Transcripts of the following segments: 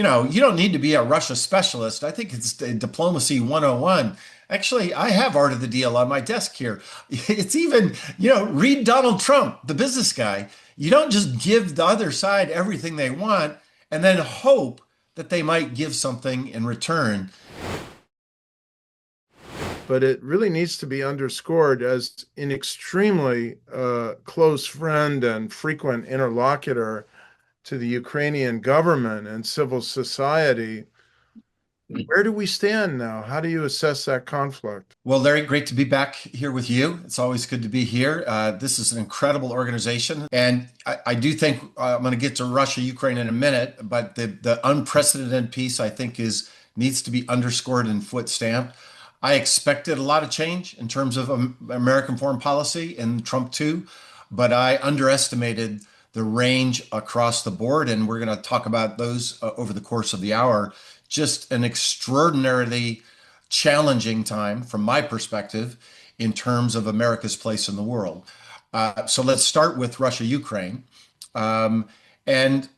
you don't need to be a Russia specialist. I think it's diplomacy 101. Actually, I have Art of the Deal on my desk here. It's even, read Donald Trump, the business guy. You don't just give the other side everything they want and then hope that they might give something in return. But it really needs to be underscored as an extremely close friend and frequent interlocutor to the Ukrainian government and civil society. Where do we stand now? How do you assess that conflict? Well, Larry, great to be back here with you. It's always good to be here. This is an incredible organization. And I do think I'm going to get to Russia, Ukraine in a minute, but the unprecedented piece, I think, needs to be underscored and foot stamped. I expected a lot of change in terms of American foreign policy in Trump 2, but I underestimated the range across the board. And we're going to talk about those over the course of the hour. Just an extraordinarily challenging time from my perspective in terms of America's place in the world. So let's start with Russia, Ukraine. And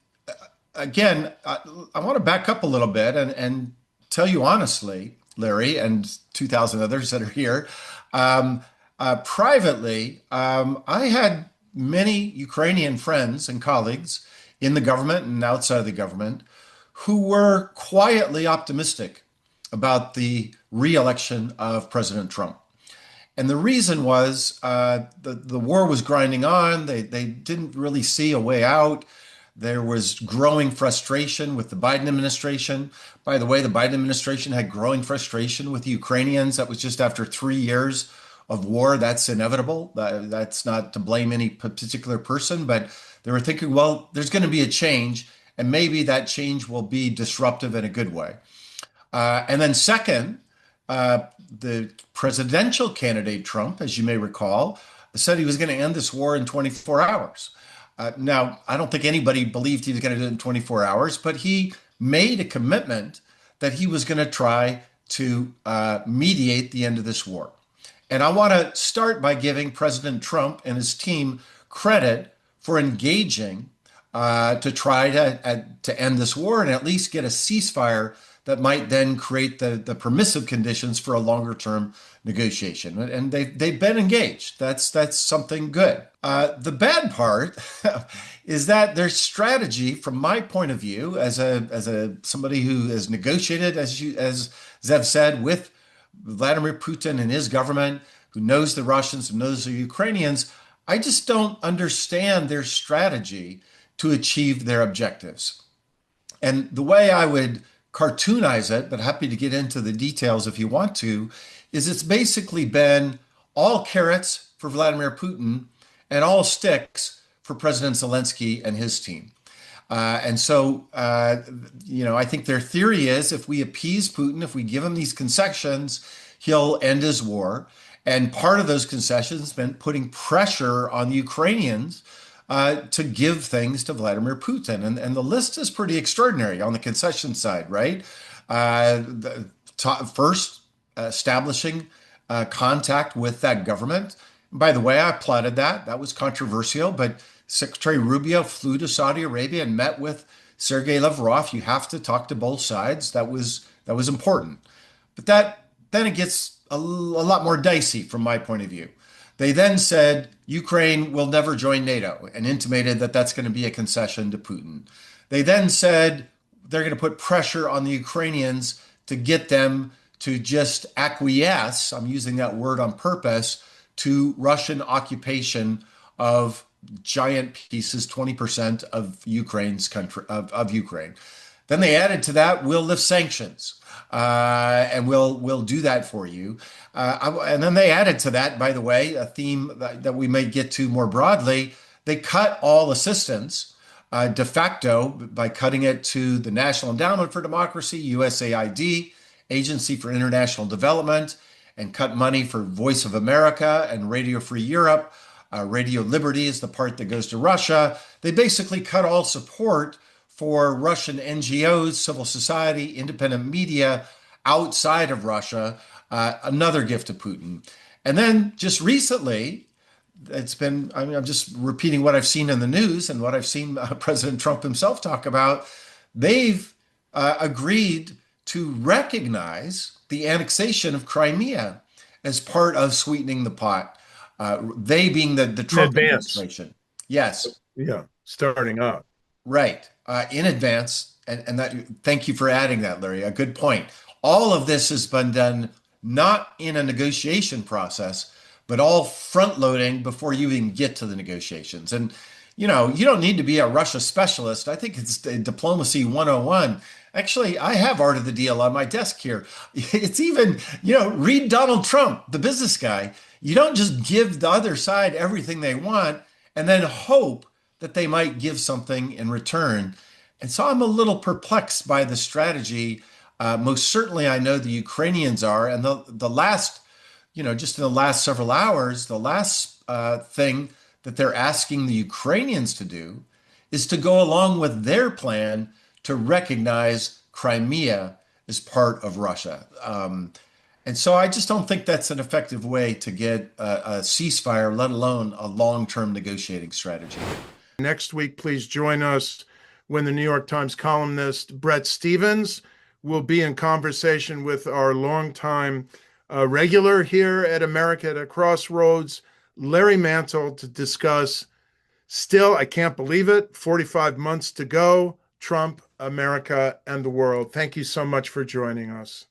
again, I want to back up a little bit and tell you honestly, Larry, and 2,000 others that are here, privately, I had many Ukrainian friends and colleagues in the government and outside of the government who were quietly optimistic about the re-election of President Trump. And the reason was the war was grinding on. They didn't really see a way out. There was growing frustration with the Biden administration. By the way, the Biden administration had growing frustration with the Ukrainians. That was just after 3 years of war. That's inevitable. That's not to blame any particular person, but they were thinking, well, there's going to be a change, and maybe that change will be disruptive in a good way. And then second, the presidential candidate Trump, as you may recall, said he was going to end this war in 24 hours. Now, I don't think anybody believed he was going to do it in 24 hours, but he made a commitment that he was going to try to mediate the end of this war. And I want to start by giving President Trump and his team credit for engaging to try to end this war and at least get a ceasefire that might then create the permissive conditions for a longer term negotiation. And they've been engaged. That's something good. The bad part is that their strategy, from my point of view, as somebody who has negotiated, as Zev said, with Vladimir Putin and his government, who knows the Russians, who knows the Ukrainians, I just don't understand their strategy to achieve their objectives. And the way I would cartoonize it, but happy to get into the details if you want to, is it's basically been all carrots for Vladimir Putin and all sticks for President Zelensky and his team. And so, I think their theory is if we appease Putin, if we give him these concessions, he'll end his war. And part of those concessions meant putting pressure on the Ukrainians to give things to Vladimir Putin. And the list is pretty extraordinary on the concession side, right? First, establishing contact with that government. By the way, I applauded that. That was controversial, but Secretary Rubio flew to Saudi Arabia and met with Sergei Lavrov. You have to talk to both sides. That was important. But then it gets a lot more dicey from my point of view. They then said Ukraine will never join NATO and intimated that that's going to be a concession to Putin. They then said they're going to put pressure on the Ukrainians to get them to just acquiesce, I'm using that word on purpose, to Russian occupation of giant pieces, 20% of Ukraine's country, of Ukraine. Then they added to that, we'll lift sanctions, and we'll do that for you. And then they added to that, by the way, a theme that we may get to more broadly. They cut all assistance de facto by cutting it to the National Endowment for Democracy, USAID, Agency for International Development, and cut money for Voice of America and Radio Free Europe. Radio Liberty is the part that goes to Russia. They basically cut all support for Russian NGOs, civil society, independent media outside of Russia, another gift to Putin. And then just recently, I'm just repeating what I've seen in the news and what I've seen President Trump himself talk about. They've agreed to recognize the annexation of Crimea as part of sweetening the pot. They being the In Trump advance. administration. Yes, Yeah, starting up. right. In advance. And that, thank you for adding that, Larry. A good point. All of this has been done not in a negotiation process, but all front loading before you even get to the negotiations. And, you don't need to be a Russia specialist. I think it's diplomacy 101. Actually, I have Art of the Deal on my desk here. It's even, read Donald Trump, the business guy. You don't just give the other side everything they want and then hope that they might give something in return. And so I'm a little perplexed by the strategy. Most certainly, I know the Ukrainians are. And the last, just in the last several hours, the last thing that they're asking the Ukrainians to do is to go along with their plan to recognize Crimea as part of Russia. And so I just don't think that's an effective way to get a ceasefire, let alone a long-term negotiating strategy. Next week, please join us when the New York Times columnist Bret Stephens will be in conversation with our longtime regular here at America at a Crossroads, Larry Mantle, to discuss, still, I can't believe it, 45 months to go, Trump, America, and the world. Thank you so much for joining us.